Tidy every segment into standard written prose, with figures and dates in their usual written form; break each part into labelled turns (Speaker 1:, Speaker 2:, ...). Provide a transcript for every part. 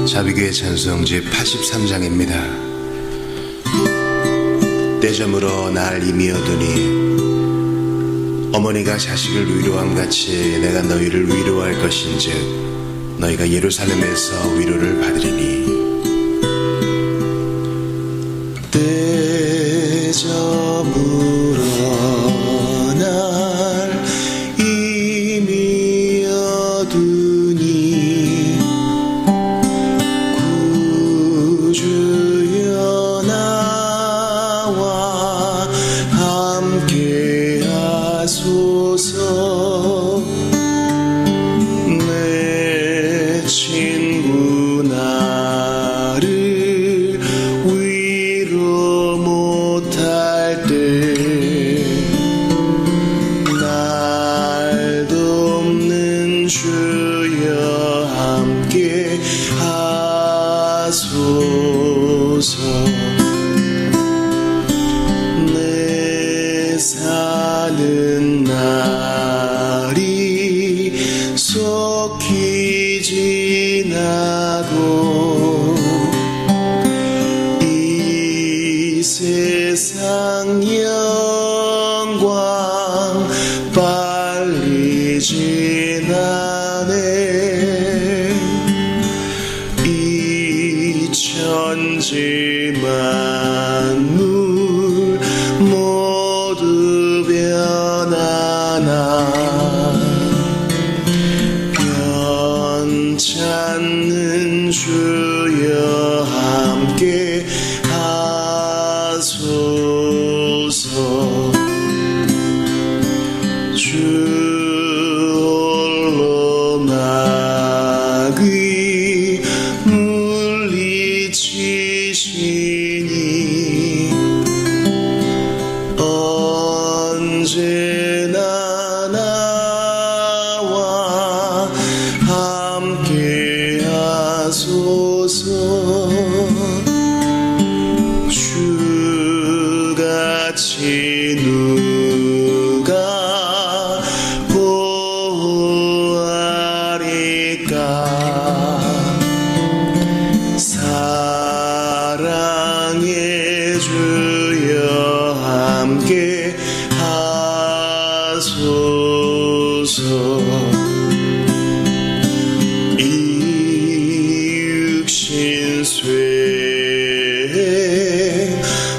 Speaker 1: 자비교회 찬송집 83장입니다. 떼저물어 날 이미어두니 어머니가 자식을 위로함 같이 내가 너희를 위로할 것인즉 너희가 예루살렘에서 위로를 받으리니. 떼저물어 날 이미어두니 구주여 나와 함께 하소서. 내 친구 나를 위로 못할 때 날 돕는 주여 함께 하소서. 내 사는 날이 속히 지나고 이 세상 영광 빨리 지나네. 이 천지 만물 모두 변하나 변찮는 주여 함께 하소서. 주 홀로 나귀 물리치시니 언제나 나와 함께 하소서. 주같이 누가 보호하리까. 사랑의 주여 함께 하소서. 이 육신 쇠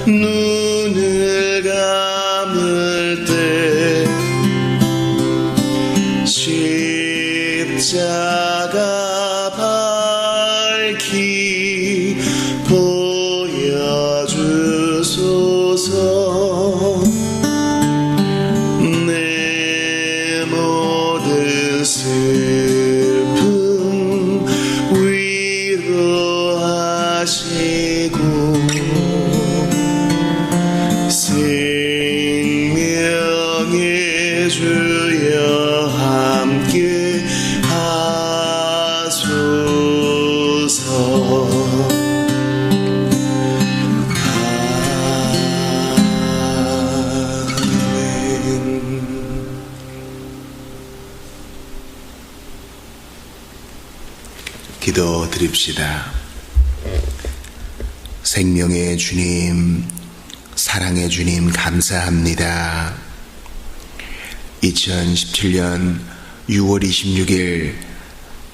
Speaker 1: 눈을 감을 때 십자가 밝히 보여주소서. 내 모든 슬픔 위로하시고 생명의 주여 함께 하소서. 기도 드립시다. 생명의 주님, 사랑의 주님, 감사합니다. 2017년 6월 26일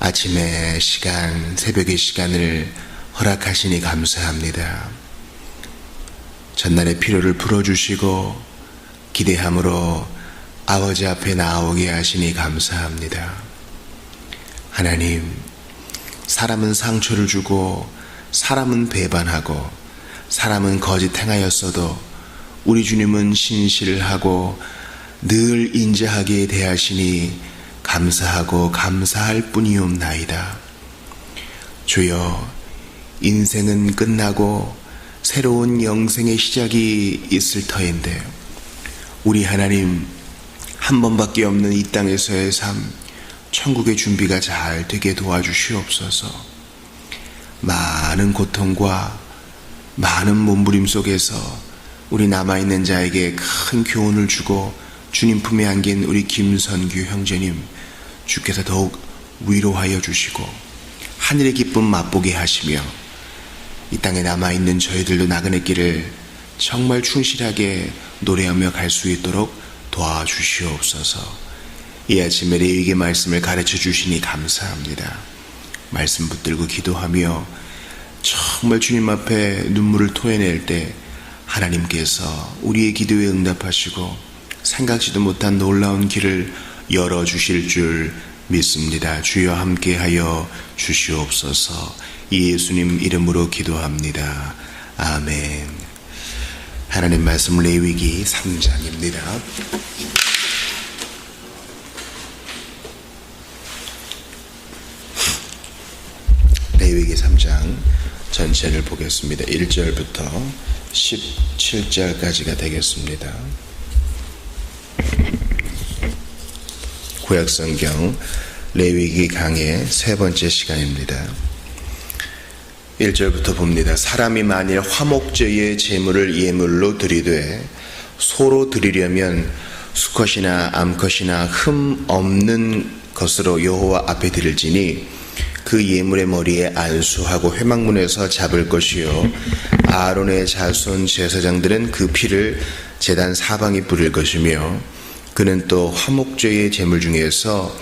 Speaker 1: 아침의 시간, 새벽의 시간을 허락하시니 감사합니다. 전날의 피로를 풀어주시고 기대함으로 아버지 앞에 나오게 하시니 감사합니다. 하나님, 사람은 상처를 주고 사람은 배반하고 사람은 거짓 행하였어도 우리 주님은 신실하고 늘 인자하게 대하시니 감사하고 감사할 뿐이옵나이다. 주여, 인생은 끝나고 새로운 영생의 시작이 있을 터인데 우리 하나님, 한 번밖에 없는 이 땅에서의 삶, 천국의 준비가 잘 되게 도와주시옵소서. 많은 고통과 많은 몸부림 속에서 우리 남아있는 자에게 큰 교훈을 주고 주님 품에 안긴 우리 김선규 형제님, 주께서 더욱 위로하여 주시고 하늘의 기쁨 맛보게 하시며 이 땅에 남아있는 저희들도 나그네 길을 정말 충실하게 노래하며 갈 수 있도록 도와주시옵소서. 이 아침에 레위기의 말씀을 가르쳐 주시니 감사합니다. 말씀 붙들고 기도하며 정말 주님 앞에 눈물을 토해낼 때 하나님께서 우리의 기도에 응답하시고 생각지도 못한 놀라운 길을 열어주실 줄 믿습니다. 주여 함께하여 주시옵소서. 이 예수님 이름으로 기도합니다. 아멘. 하나님 말씀 레위기 3장입니다. 레위기 3장 전체를 보겠습니다. 1절부터 17절까지가 되겠습니다. 구약성경 레위기 강의 세 번째 시간입니다. 1절부터 봅니다. 사람이 만일 화목제의 제물을 예물로 드리되 소로 드리려면 수컷이나 암컷이나 흠 없는 것으로 여호와 앞에 드릴지니 그 예물의 머리에 안수하고 회막문에서 잡을 것이요 아론의 자손 제사장들은 그 피를 제단 사방에 뿌릴 것이며 그는 또 화목제의 제물 중에서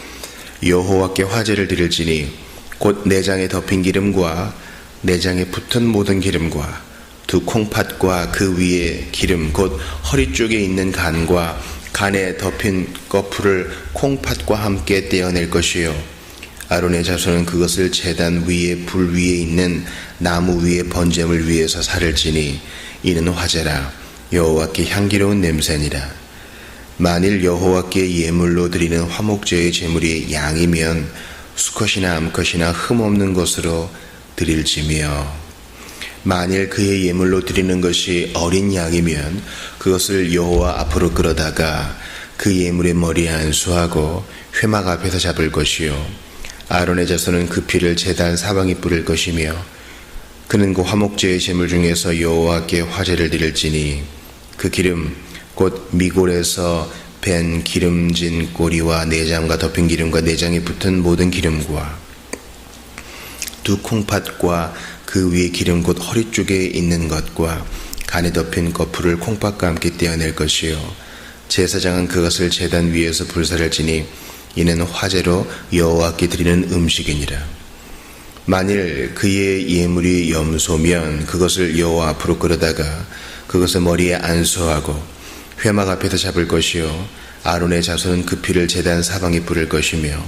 Speaker 1: 여호와께 화제를 드릴지니 곧 내장에 덮인 기름과 내장에 붙은 모든 기름과 두 콩팥과 그 위에 기름 곧 허리 쪽에 있는 간과 간에 덮인 거풀을 콩팥과 함께 떼어낼 것이요 아론의 자손은 그것을 제단 위에 불 위에 있는 나무 위에 번제물 위에서 살을지니 이는 화제라 여호와께 향기로운 냄새니라. 만일 여호와께 예물로 드리는 화목제의 제물이 양이면 수컷이나 암컷이나 흠없는 것으로 드릴지며 만일 그의 예물로 드리는 것이 어린 양이면 그것을 여호와 앞으로 끌어다가 그 예물의 머리에 안수하고 회막 앞에서 잡을 것이요 아론의 자손은 그 피를 제단 사방에 뿌릴 것이며 그는 그 화목제의 제물 중에서 여호와께 화제를 드릴지니 그 기름 곧 미골에서 밴 기름진 꼬리와 내장과 덮인 기름과 내장에 붙은 모든 기름과 두 콩팥과 그 위에 기름 곧 허리 쪽에 있는 것과 간에 덮인 거풀을 콩팥과 함께 떼어낼 것이요 제사장은 그것을 제단 위에서 불사를 지니 이는 화제로 여호와께 드리는 음식이니라. 만일 그의 예물이 염소면 그것을 여호와 앞으로 끌어다가 그것을 머리에 안수하고 회막 앞에서 잡을 것이요 아론의 자손은 그 피를 제단 사방에 뿌릴 것이며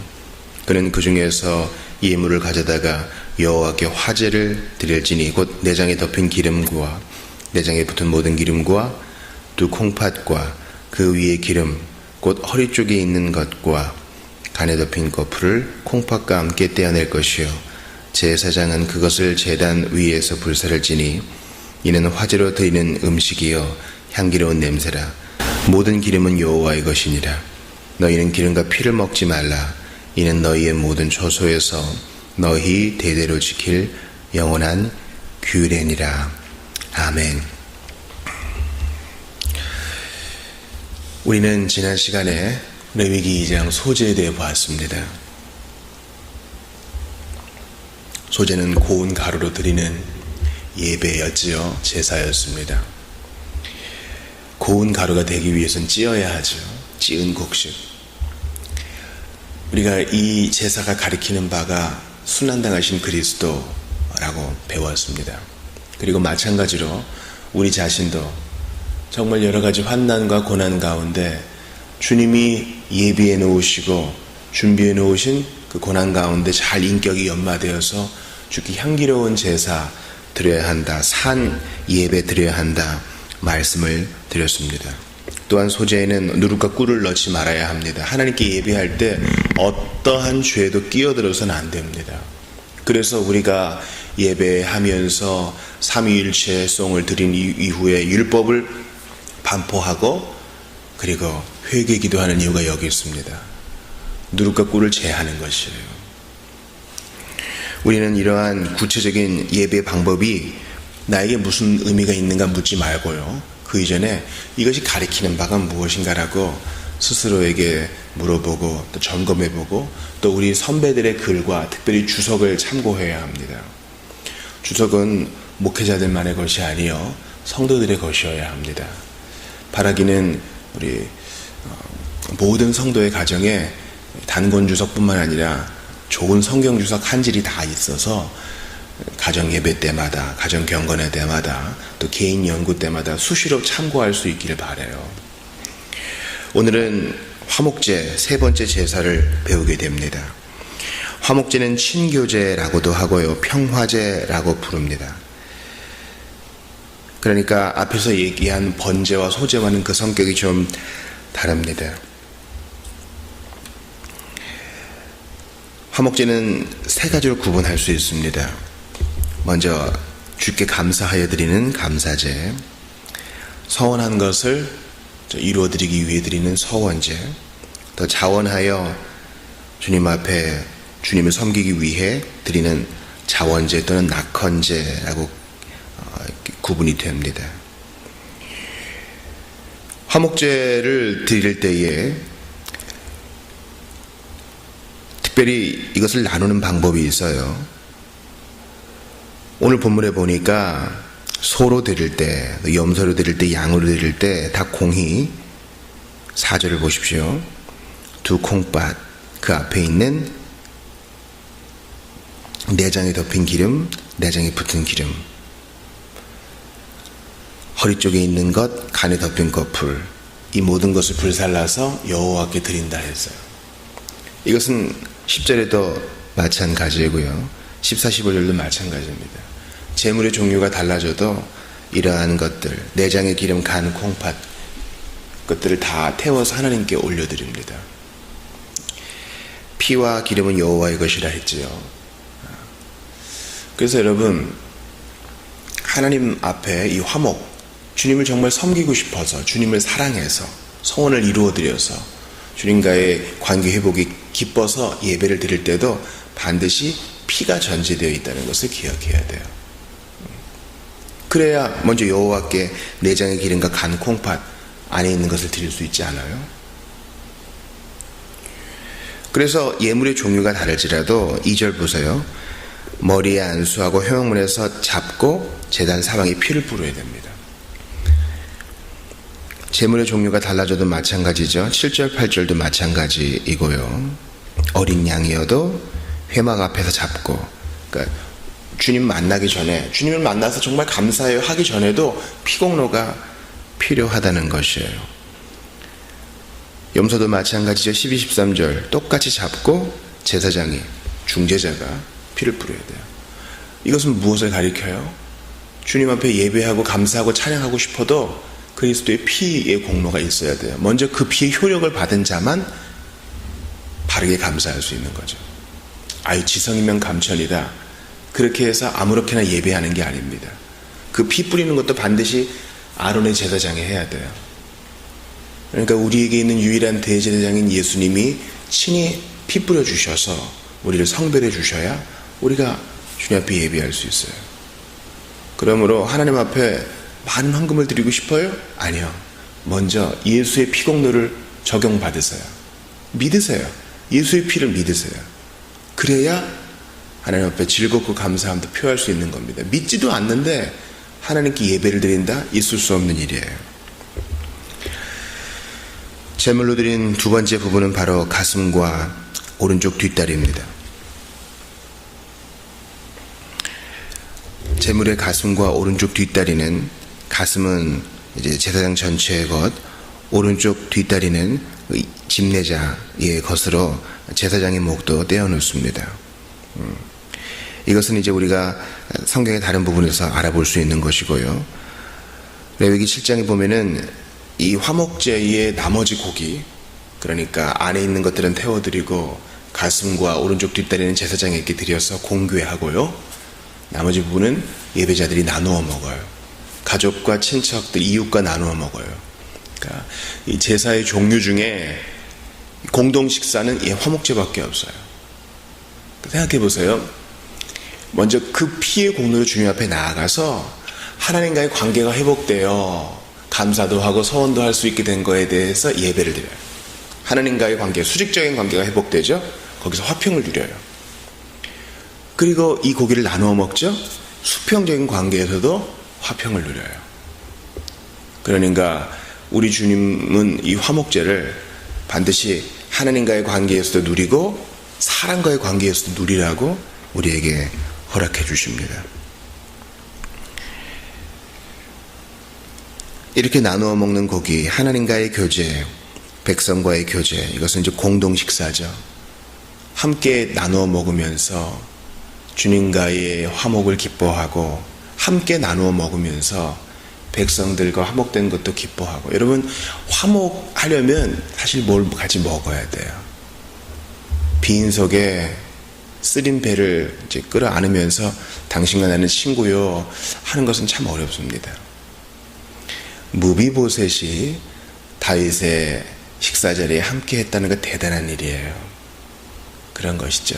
Speaker 1: 그는 그 중에서 예물을 가져다가 여호와께 화제를 드릴지니 곧 내장에 덮인 기름과 내장에 붙은 모든 기름과 두 콩팥과 그 위에 기름 곧 허리 쪽에 있는 것과 간에 덮인 거풀을 콩팥과 함께 떼어낼 것이요 제사장은 그것을 제단 위에서 불사를 지니 이는 화제로 드리는 음식이요 향기로운 냄새라. 모든 기름은 여호와의 것이니라. 너희는 기름과 피를 먹지 말라. 이는 너희의 모든 초소에서 너희 대대로 지킬 영원한 규례니라. 아멘. 우리는 지난 시간에 레위기 2장 소제에 대해 보았습니다. 소제는 고운 가루로 드리는 예배였지요. 제사였습니다. 고운 가루가 되기 위해서는 찌어야 하죠. 찌은 곡식. 우리가 이 제사가 가리키는 바가 순환당하신 그리스도라고 배웠습니다. 그리고 마찬가지로 우리 자신도 정말 여러 가지 환난과 고난 가운데 주님이 예비해 놓으시고 준비해 놓으신 그 고난 가운데 잘 인격이 연마되어서 주께 향기로운 제사 드려야 한다. 산 예배 드려야 한다. 말씀을 드렸습니다. 또한 소제에는 누룩과 꿀을 넣지 말아야 합니다. 하나님께 예배할 때 어떠한 죄도 끼어들어서는 안 됩니다. 그래서 우리가 예배하면서 삼위일체송을 드린 이후에 율법을 반포하고 그리고 회개 기도하는 이유가 여기 있습니다. 누룩과 꿀을 제하는 것이에요. 우리는 이러한 구체적인 예배 방법이 나에게 무슨 의미가 있는가 묻지 말고요. 그 이전에 이것이 가리키는 바가 무엇인가라고 스스로에게 물어보고 또 점검해보고 또 우리 선배들의 글과 특별히 주석을 참고해야 합니다. 주석은 목회자들만의 것이 아니요 성도들의 것이어야 합니다. 바라기는 우리 모든 성도의 가정에 단권 주석뿐만 아니라 좋은 성경 주석 한 질이 다 있어서 가정 예배 때마다, 가정 경건회 때마다, 또 개인 연구 때마다 수시로 참고할 수 있기를 바라요. 오늘은 화목제 세 번째 제사를 배우게 됩니다. 화목제는 친교제라고도 하고요, 평화제라고 부릅니다. 그러니까 앞에서 얘기한 번제와 소제와는 그 성격이 좀 다릅니다. 화목제는 세 가지로 구분할 수 있습니다. 먼저 주께 감사하여 드리는 감사제, 서원한 것을 이루어드리기 위해 드리는 서원제, 또 자원하여 주님 앞에 주님을 섬기기 위해 드리는 자원제 또는 낙헌제라고 구분이 됩니다. 화목제를 드릴 때에 특별히 이것을 나누는 방법이 있어요. 오늘 본문에 보니까 소로 드릴 때, 염소로 드릴 때, 양으로 드릴 때 다 공히 4절을 보십시오. 두 콩팥, 그 앞에 있는 내장에 덮인 기름, 내장에 붙은 기름, 허리 쪽에 있는 것, 간에 덮인 거풀, 이 모든 것을 불살라서 여호와께 드린다 했어요. 이것은 10절에도 마찬가지고요. 14, 15절도 마찬가지입니다. 제물의 종류가 달라져도 이러한 것들, 내장의 기름, 간, 콩팥 것들을 다 태워서 하나님께 올려드립니다. 피와 기름은 여호와의 것이라 했지요. 그래서 여러분, 하나님 앞에 이 화목, 주님을 정말 섬기고 싶어서, 주님을 사랑해서 소원을 이루어드려서 주님과의 관계 회복이 기뻐서 예배를 드릴 때도 반드시 피가 전제되어 있다는 것을 기억해야 돼요. 그래야 먼저 여호와께 내장의 기름과 간, 콩팥 안에 있는 것을 드릴 수 있지 않아요? 그래서 예물의 종류가 다를지라도 2절 보세요. 머리에 안수하고 회막문에서 잡고 제단 사방에 피를 뿌려야 됩니다. 제물의 종류가 달라져도 마찬가지죠. 7절, 8절도 마찬가지이고요. 어린 양이어도 회막 앞에서 잡고, 그러니까 주님 만나기 전에, 주님을 만나서 정말 감사해요 하기 전에도 피공로가 필요하다는 것이에요. 염소도 마찬가지죠. 12, 13절 똑같이 잡고 제사장이, 중재자가 피를 뿌려야 돼요. 이것은 무엇을 가리켜요? 주님 앞에 예배하고 감사하고 찬양하고 싶어도 그리스도의 피의 공로가 있어야 돼요. 먼저 그 피의 효력을 받은 자만 바르게 감사할 수 있는 거죠. 아유, 지성이면 감천이다, 그렇게 해서 아무렇게나 예배하는 게 아닙니다. 그 피 뿌리는 것도 반드시 아론의 제사장이 해야 돼요. 그러니까 우리에게 있는 유일한 대제사장인 예수님이 친히 피 뿌려 주셔서 우리를 성별해 주셔야 우리가 주님 앞에 예배할 수 있어요. 그러므로 하나님 앞에 많은 헌금을 드리고 싶어요? 아니요. 먼저 예수의 피공로를 적용받으세요. 믿으세요. 예수의 피를 믿으세요. 그래야 하나님 앞에 즐겁고 감사함도 표할 수 있는 겁니다. 믿지도 않는데 하나님께 예배를 드린다? 있을 수 없는 일이에요. 제물로 드린 두 번째 부분은 바로 가슴과 오른쪽 뒷다리입니다. 제물의 가슴과 오른쪽 뒷다리는, 가슴은 이제 제사장 전체의 것, 오른쪽 뒷다리는 집내자의 것으로 제사장의 목도 떼어놓습니다. 이것은 이제 우리가 성경의 다른 부분에서 알아볼 수 있는 것이고요. 레위기 7장에 보면은 이 화목제의 나머지 고기, 그러니까 안에 있는 것들은 태워드리고 가슴과 오른쪽 뒷다리는 제사장에게 드려서 공궤하고요, 나머지 부분은 예배자들이 나누어 먹어요. 가족과 친척들, 이웃과 나누어 먹어요. 그러니까 이 제사의 종류 중에 공동 식사는 이 화목제밖에 없어요. 생각해 보세요. 먼저 그 피의 공로로 주님 앞에 나아가서 하나님과의 관계가 회복되어 감사도 하고 서원도 할 수 있게 된 거에 대해서 예배를 드려요. 하나님과의 관계, 수직적인 관계가 회복되죠. 거기서 화평을 누려요. 그리고 이 고기를 나누어 먹죠. 수평적인 관계에서도 화평을 누려요. 그러니까 우리 주님은 이 화목제를 반드시 하나님과의 관계에서도 누리고 사람과의 관계에서도 누리라고 우리에게 허락해 주십니다. 이렇게 나누어 먹는 고기, 하나님과의 교제, 백성과의 교제, 이것은 이제 공동 식사죠. 함께 나누어 먹으면서 주님과의 화목을 기뻐하고 함께 나누어 먹으면서 백성들과 화목된 것도 기뻐하고. 여러분, 화목하려면 사실 뭘 같이 먹어야 돼요. 빈속에 쓰린 배를 이제 끌어 안으면서 당신과 나는 친구요 하는 것은 참 어렵습니다. 무비보셋이 다윗의 식사 자리에 함께 했다는 건 대단한 일이에요. 그런 것이죠.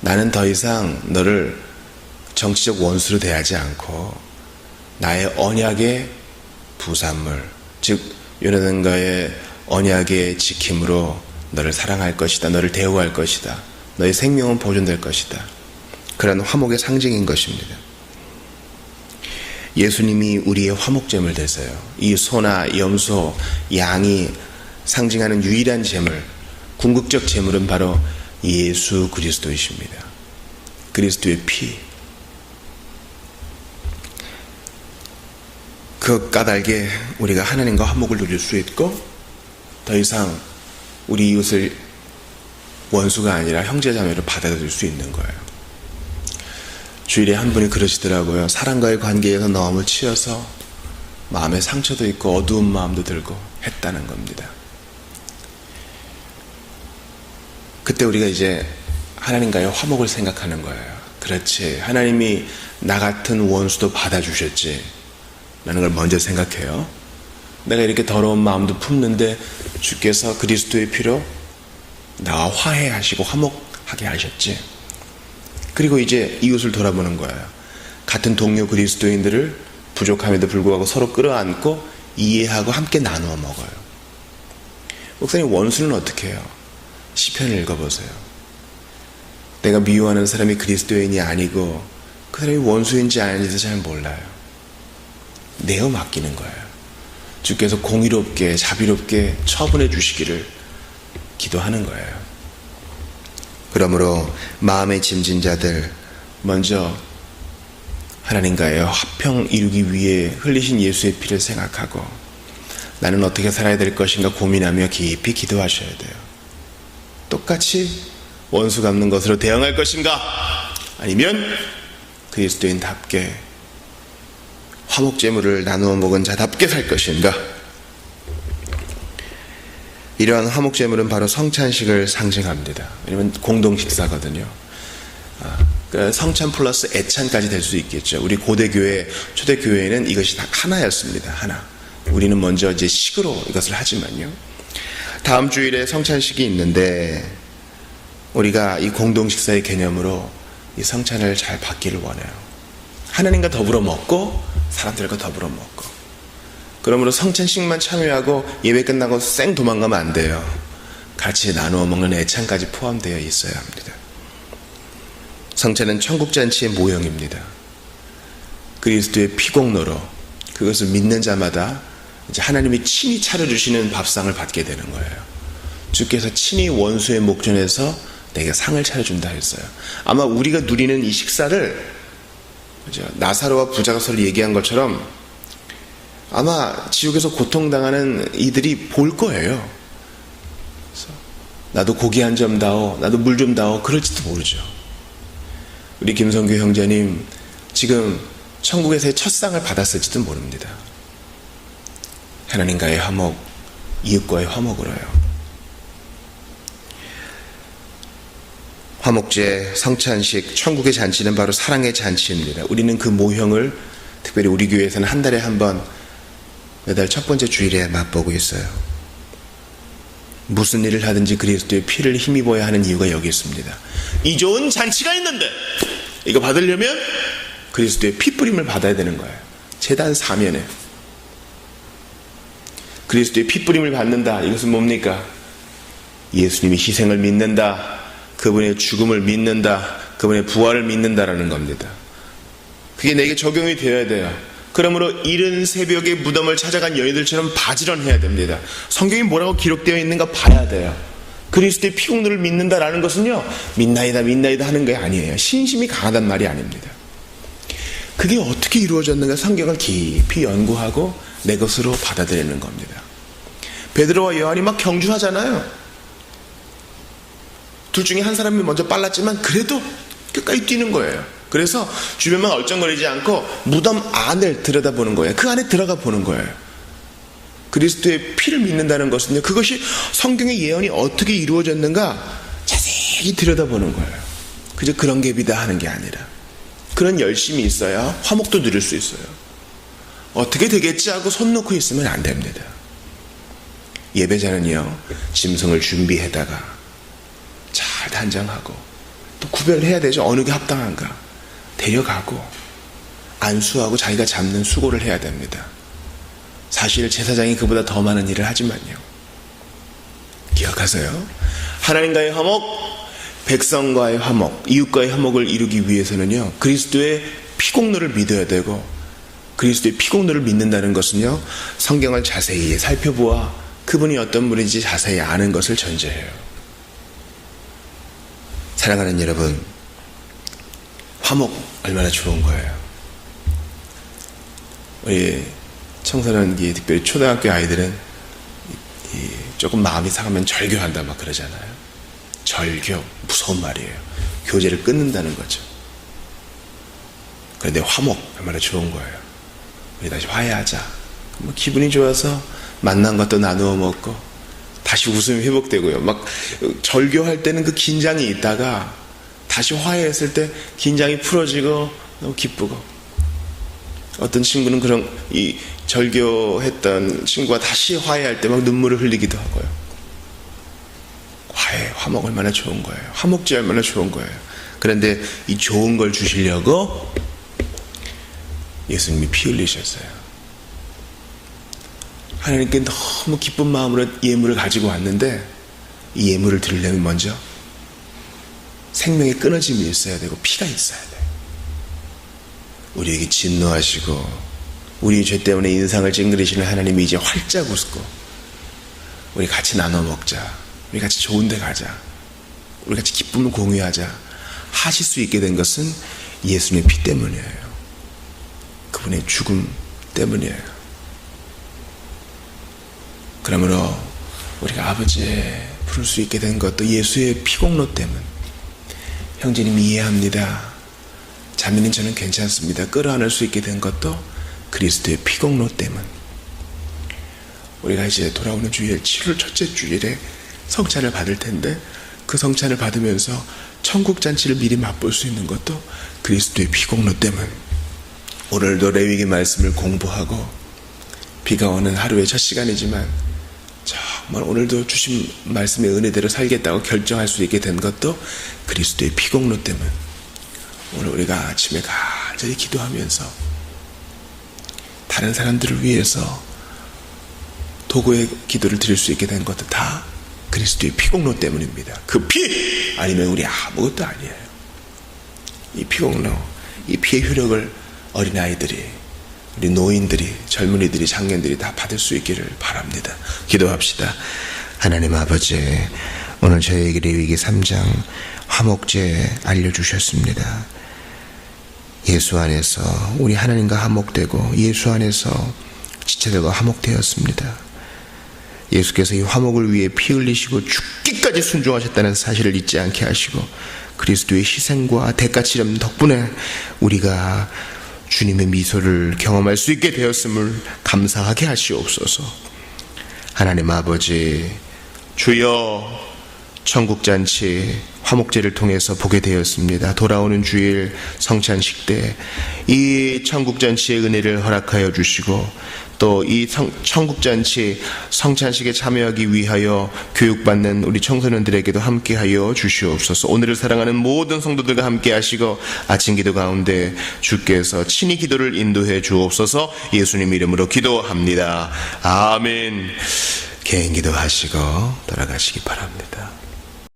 Speaker 1: 나는 더 이상 너를 정치적 원수로 대하지 않고 나의 언약의 부산물, 즉 요나단과의 언약의 지킴으로 너를 사랑할 것이다. 너를 대우할 것이다. 너의 생명은 보존될 것이다. 그런 화목의 상징인 것입니다. 예수님이 우리의 화목제물 되세요. 이 소나 염소, 양이 상징하는 유일한 제물, 궁극적 제물은 바로 예수 그리스도이십니다. 그리스도의 피. 그 까닭에 우리가 하나님과 화목을 누릴 수 있고 더 이상 우리 이웃을 원수가 아니라 형제자매로 받아들일 수 있는 거예요. 주일에 한 분이 그러시더라고요. 사람과의 관계에서 너무 치여서 마음에 상처도 있고 어두운 마음도 들고 했다는 겁니다. 그때 우리가 이제 하나님과의 화목을 생각하는 거예요. 그렇지, 하나님이 나 같은 원수도 받아주셨지 라는 걸 먼저 생각해요. 내가 이렇게 더러운 마음도 품는데 주께서 그리스도의 피로 나와 화해하시고 화목하게 하셨지. 그리고 이제 이웃을 돌아보는 거예요. 같은 동료 그리스도인들을 부족함에도 불구하고 서로 끌어안고 이해하고 함께 나누어 먹어요. 목사님, 원수는 어떻게 해요? 시편을 읽어보세요. 내가 미워하는 사람이 그리스도인이 아니고 그 사람이 원수인지 아닌지도 잘 몰라요. 내어 맡기는 거예요. 주께서 공의롭게 자비롭게 처분해 주시기를 기도하는 거예요. 그러므로 마음의 짐진 자들, 먼저 하나님과의 화평 이루기 위해 흘리신 예수의 피를 생각하고 나는 어떻게 살아야 될 것인가 고민하며 깊이 기도하셔야 돼요. 똑같이 원수 갚는 것으로 대응할 것인가, 아니면 그리스도인답게 화목제물을 나누어 먹은 자답게 살 것인가. 이러한 화목제물은 바로 성찬식을 상징합니다. 왜냐면 공동식사거든요. 그러니까 성찬 플러스 애찬까지 될 수 있겠죠. 우리 고대교회, 초대교회에는 이것이 다 하나였습니다. 하나. 우리는 먼저 이제 식으로 이것을 하지만요. 다음 주일에 성찬식이 있는데 우리가 이 공동식사의 개념으로 이 성찬을 잘 받기를 원해요. 하나님과 더불어 먹고 사람들과 더불어 먹고. 그러므로 성찬식만 참여하고 예배 끝나고 쌩 도망가면 안 돼요. 같이 나누어 먹는 애찬까지 포함되어 있어야 합니다. 성찬은 천국잔치의 모형입니다. 그리스도의 피공로로 그것을 믿는 자마다 이제 하나님이 친히 차려주시는 밥상을 받게 되는 거예요. 주께서 친히 원수의 목전에서 내게 상을 차려준다 했어요. 아마 우리가 누리는 이 식사를 나사로와 부자가 서로 얘기한 것처럼 아마 지옥에서 고통당하는 이들이 볼 거예요. 그래서 나도 고기 한 점 다오, 나도 물 좀 다오, 그럴지도 모르죠. 우리 김성규 형제님 지금 천국에서의 첫 상을 받았을지도 모릅니다. 하나님과의 화목, 이웃과의 화목으로요. 화목제, 성찬식, 천국의 잔치는 바로 사랑의 잔치입니다. 우리는 그 모형을 특별히 우리 교회에서는 한 달에 한 번 매달 첫 번째 주일에 맛보고 있어요. 무슨 일을 하든지 그리스도의 피를 힘입어야 하는 이유가 여기 있습니다. 이 좋은 잔치가 있는데 이거 받으려면 그리스도의 피 뿌림을 받아야 되는 거예요. 제단 사면에 그리스도의 피 뿌림을 받는다. 이것은 뭡니까? 예수님이 희생을 믿는다, 그분의 죽음을 믿는다, 그분의 부활을 믿는다라는 겁니다. 그게 내게 적용이 되어야 돼요. 그러므로 이른 새벽에 무덤을 찾아간 여인들처럼 바지런해야 됩니다. 성경이 뭐라고 기록되어 있는가 봐야 돼요. 그리스도의 피공로를 믿는다라는 것은요, 믿나이다 믿나이다 하는 게 아니에요. 신심이 강하단 말이 아닙니다. 그게 어떻게 이루어졌는가 성경을 깊이 연구하고 내 것으로 받아들이는 겁니다. 베드로와 요한이 막 경주하잖아요. 둘 중에 한 사람이 먼저 빨랐지만 그래도 끝까지 뛰는 거예요. 그래서 주변만 얼쩡거리지 않고 무덤 안을 들여다보는 거예요. 그 안에 들어가 보는 거예요. 그리스도의 피를 믿는다는 것은요, 그것이 성경의 예언이 어떻게 이루어졌는가 자세히 들여다보는 거예요. 그저 그런 게 비다 하는 게 아니라 그런 열심이 있어야 화목도 누릴 수 있어요. 어떻게 되겠지 하고 손 놓고 있으면 안 됩니다. 예배자는요, 짐승을 준비해다가 잘 단장하고 또 구별해야 되죠. 어느 게 합당한가 데려가고 안수하고 자기가 잡는 수고를 해야 됩니다. 사실 제사장이 그보다 더 많은 일을 하지만요, 기억하세요. 하나님과의 화목, 백성과의 화목, 이웃과의 화목을 이루기 위해서는요, 그리스도의 피공로를 믿어야 되고, 그리스도의 피공로를 믿는다는 것은요, 성경을 자세히 살펴보아 그분이 어떤 분인지 자세히 아는 것을 전제해요. 사랑하는 여러분, 화목 얼마나 좋은 거예요. 우리 청소년기, 특별히 초등학교 아이들은 조금 마음이 상하면 절교한다 막 그러잖아요. 절교, 무서운 말이에요. 교제를 끊는다는 거죠. 그런데 화목 얼마나 좋은 거예요. 우리 다시 화해하자. 뭐 기분이 좋아서 만난 것도 나누어 먹고 다시 웃음이 회복되고요. 막 절교할 때는 그 긴장이 있다가 다시 화해했을 때 긴장이 풀어지고 너무 기쁘고, 어떤 친구는 그런 이 절교했던 친구가 다시 화해할 때 막 눈물을 흘리기도 하고요. 화해, 화목 얼마나 좋은 거예요. 화목제 얼마나 좋은 거예요. 그런데 이 좋은 걸 주시려고 예수님이 피 흘리셨어요. 하나님께 너무 기쁜 마음으로 예물을 가지고 왔는데 이 예물을 드리려면 먼저 생명의 끊어짐이 있어야 되고 피가 있어야 돼요. 우리에게 진노하시고 우리 죄 때문에 인상을 찡그리시는 하나님이 이제 활짝 웃고 우리 같이 나눠 먹자, 우리 같이 좋은 데 가자, 우리 같이 기쁨을 공유하자 하실 수 있게 된 것은 예수님의 피 때문이에요. 그분의 죽음 때문이에요. 그러므로 우리가 아버지에 부를 수 있게 된 것도 예수의 피공로 때문. 형제님 이해합니다. 자매님 저는 괜찮습니다. 끌어안을 수 있게 된 것도 그리스도의 피공로 때문. 우리가 이제 돌아오는 주일 7월 첫째 주일에 성찬을 받을 텐데 그 성찬을 받으면서 천국잔치를 미리 맛볼 수 있는 것도 그리스도의 피공로 때문. 오늘도 레위기 말씀을 공부하고 비가 오는 하루의 첫 시간이지만 정말 오늘도 주신 말씀의 은혜대로 살겠다고 결정할 수 있게 된 것도 그리스도의 피공로 때문. 오늘 우리가 아침에 간절히 기도하면서 다른 사람들을 위해서 도구의 기도를 드릴 수 있게 된 것도 다 그리스도의 피공로 때문입니다. 그 피 아니면 우리 아무것도 아니에요. 이 피공로, 이 피의 효력을 어린아이들이, 우리 노인들이, 젊은이들이, 장년들이 다 받을 수 있기를 바랍니다. 기도합시다. 하나님 아버지, 오늘 저희에게 레위기 3장 화목제 알려주셨습니다. 예수 안에서 우리 하나님과 화목되고 예수 안에서 지체들과 화목되었습니다. 예수께서 이 화목을 위해 피 흘리시고 죽기까지 순종하셨다는 사실을 잊지 않게 하시고 그리스도의 희생과 대가 치름 덕분에 우리가 주님의 미소를 경험할 수 있게 되었음을 감사하게 하시옵소서. 하나님 아버지, 주여, 천국잔치 화목제를 통해서 보게 되었습니다. 돌아오는 주일 성찬식 때 이 천국잔치의 은혜를 허락하여 주시고 또 이 천국잔치 성찬식에 참여하기 위하여 교육받는 우리 청소년들에게도 함께하여 주시옵소서. 오늘을 사랑하는 모든 성도들과 함께 하시고 아침 기도 가운데 주께서 친히 기도를 인도해 주옵소서. 예수님 이름으로 기도합니다. 아멘. 개인기도 하시고 돌아가시기 바랍니다.